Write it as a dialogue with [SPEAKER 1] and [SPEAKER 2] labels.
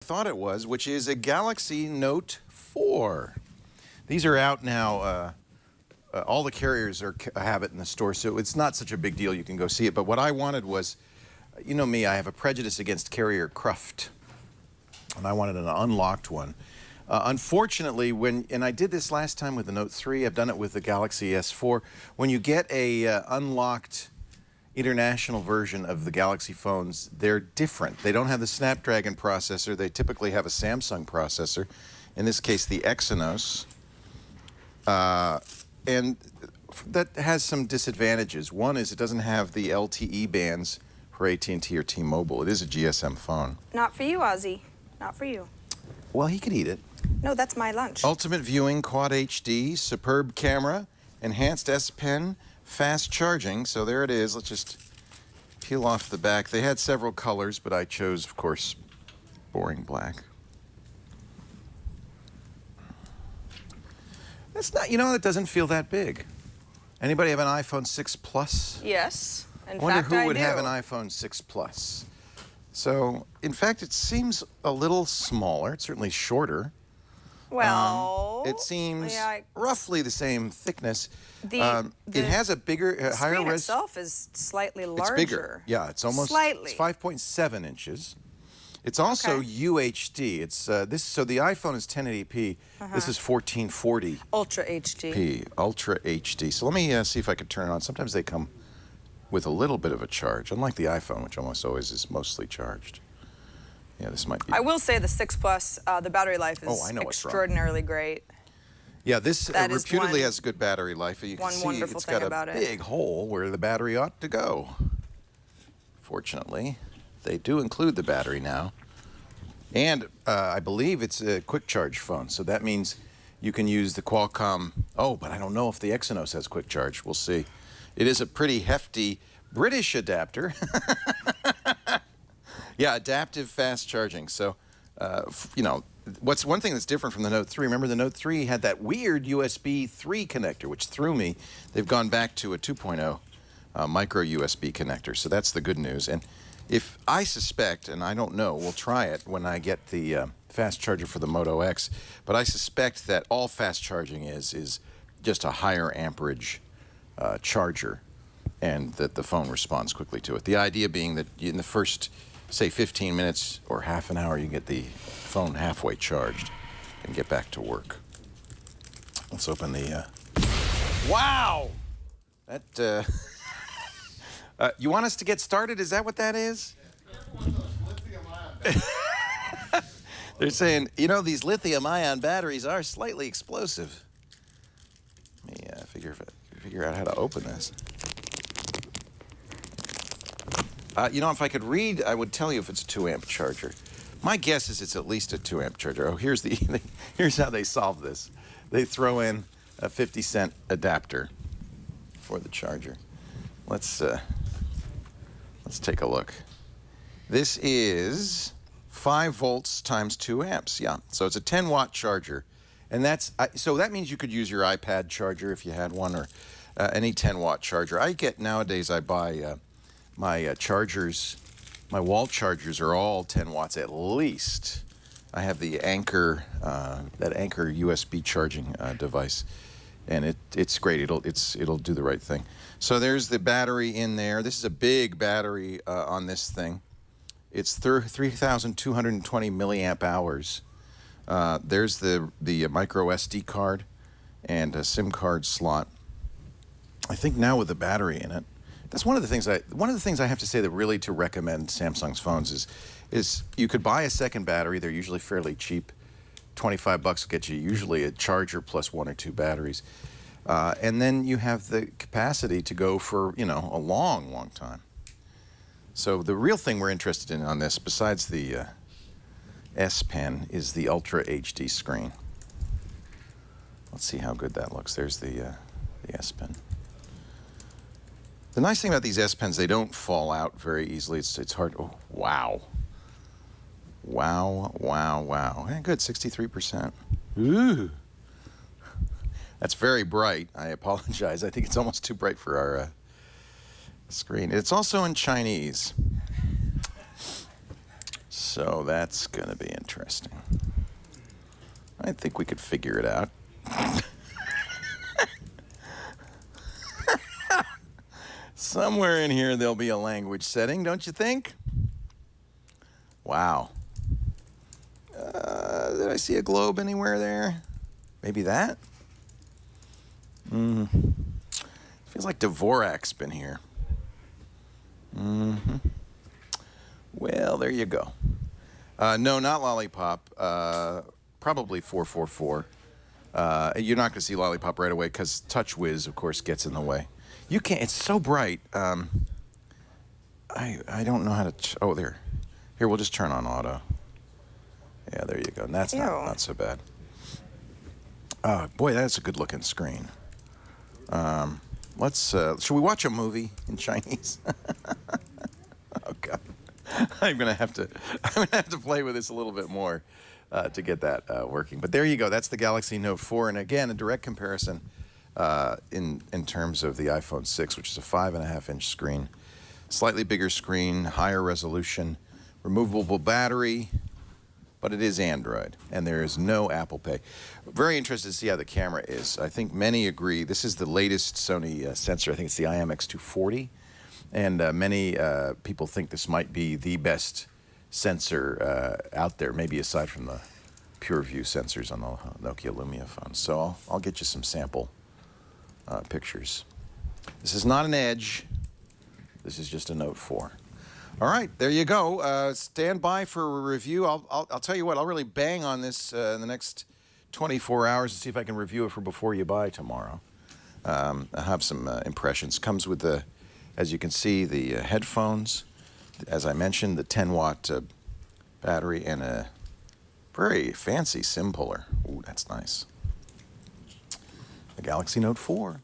[SPEAKER 1] Thought it was, which is a Galaxy Note 4. These are out now. All the carriers have it in the store, so it's not such a big deal. You can go see it. But what I wanted was, you know me, I have a prejudice against carrier cruft, and I wanted an unlocked one. Unfortunately, and I did this last time with the Note 3, I've done it with the Galaxy S4, when you get a unlocked international version of the Galaxy phones, they're different. They don't have the Snapdragon processor. They typically have a Samsung processor, in this case the Exynos, and that has some disadvantages. One is it doesn't have the LTE bands for AT&T or T-Mobile. It is a GSM phone.
[SPEAKER 2] Not for you, Ozzy. Not for you.
[SPEAKER 1] Well, he could eat it.
[SPEAKER 2] No, that's my lunch.
[SPEAKER 1] Ultimate viewing, Quad HD, superb camera, enhanced S Pen, fast charging. So there it is. Let's just peel off the back. They had several colors, but I chose, of course, boring black. That's not, you know, it doesn't feel that big. Anybody have an iPhone 6 Plus?
[SPEAKER 2] Yes. In
[SPEAKER 1] I wonder
[SPEAKER 2] fact,
[SPEAKER 1] who would
[SPEAKER 2] I do.
[SPEAKER 1] have an iPhone 6 Plus. So, in fact, it seems a little smaller. It's certainly shorter.
[SPEAKER 2] Well,
[SPEAKER 1] it seems
[SPEAKER 2] yeah,
[SPEAKER 1] roughly the same thickness.
[SPEAKER 2] The
[SPEAKER 1] it has a bigger, higher
[SPEAKER 2] screen
[SPEAKER 1] res.
[SPEAKER 2] itself is slightly larger.
[SPEAKER 1] It's bigger. Yeah, it's almost
[SPEAKER 2] slightly.
[SPEAKER 1] It's 5.7 inches. It's also UHD. It's this. So the iPhone is 1080p. This is 1440p.
[SPEAKER 2] Ultra HD.
[SPEAKER 1] Ultra HD. So let me see if I could turn it on. Sometimes they come with a little bit of a charge, unlike the iPhone, which almost always is mostly charged. Yeah, this might be.
[SPEAKER 2] I will say the 6 Plus, the battery life is extraordinarily great.
[SPEAKER 1] Yeah, this reputedly has good battery life. You can
[SPEAKER 2] one
[SPEAKER 1] see
[SPEAKER 2] wonderful
[SPEAKER 1] it's
[SPEAKER 2] thing
[SPEAKER 1] got
[SPEAKER 2] about
[SPEAKER 1] a
[SPEAKER 2] it.
[SPEAKER 1] big hole where the battery ought to go. Fortunately, they do include the battery now. And I believe it's a quick charge phone, so that means you can use the Qualcomm. Oh, but I don't know if the Exynos has quick charge. We'll see. It is a pretty hefty British adapter. Yeah, adaptive fast charging. So, you know, what's one thing that's different from the Note 3? Remember the Note 3 had that weird USB 3 connector, which threw me. They've gone back to a 2.0 micro USB connector. So that's the good news. And if I suspect, and I don't know, we'll try it when I get the fast charger for the Moto X, but I suspect that all fast charging is just a higher amperage charger, and that the phone responds quickly to it. The idea being that in the first, say, 15 minutes or half an hour, you get the phone halfway charged and get back to work. Let's open the... Wow! That... you want us to get started? Is that what that is? They're saying, you know, these lithium-ion batteries are slightly explosive. Let me figure out how to open this. You know, if I could read, I would tell you if it's a 2-amp charger. My guess is it's at least a 2-amp charger. Oh, here's how they solve this. They throw in a 50-cent adapter for the charger. Let's take a look. This is 5 volts times 2 amps. Yeah, so it's a 10-watt charger, and so that means you could use your iPad charger if you had one, or any 10-watt charger. Nowadays I buy my chargers. My wall chargers are all 10 watts at least. I have the Anker, that Anker USB charging device, and it's great. It'll do the right thing. So there's the battery in there. This is a big battery on this thing. It's 3,220 milliamp hours. There's the micro SD card and a SIM card slot. I think now with the battery in it. That's one of the things I have to say that really to recommend Samsung's phones is you could buy a second battery. They're usually fairly cheap. 25 bucks will get you usually a charger plus 1 or 2 batteries. And then you have the capacity to go for, you know, a long, long time. So the real thing we're interested in on this, besides the S Pen, is the Ultra HD screen. Let's see how good that looks. There's the S Pen. The nice thing about these S Pens, they don't fall out very easily. It's hard. Oh, wow. Wow, wow, wow. Yeah, good, 63%. Ooh. That's very bright. I apologize. I think it's almost too bright for our screen. It's also in Chinese. So that's going to be interesting. I think we could figure it out. Somewhere in here there'll be a language setting, don't you think? Wow. Did I see a globe anywhere there? Maybe that? Feels like Dvorak's been here. Well, there you go. No, not Lollipop. Probably 444. You're not going to see Lollipop right away because TouchWiz, of course, gets in the way. You can't. It's so bright. I don't know how to. Oh, there. Here, we'll just turn on auto. Yeah, there you go. And that's not so bad. Boy, that's a good-looking screen. Should we watch a movie in Chinese? Oh God, I'm gonna have to play with this a little bit more to get that working. But there you go. That's the Galaxy Note 4, and again, a direct comparison in terms of the iPhone 6, which is a 5.5-inch screen, slightly bigger screen, higher resolution, removable battery. But it is Android, and there is no Apple Pay. Very interested to see how the camera is. I think many agree. This is the latest Sony sensor. I think it's the IMX240. And many people think this might be the best sensor out there, maybe aside from the PureView sensors on the Nokia Lumia phones. So I'll get you some sample pictures. This is not an Edge. This is just a Note 4. All right, there you go. Stand by for a review. I'll tell you what, I'll really bang on this in the next 24 hours to see if I can review it for before you buy tomorrow. I have some impressions. Comes with the, as you can see, the headphones. As I mentioned, the 10-watt battery and a very fancy SIM puller. Ooh, that's nice. The Galaxy Note 4.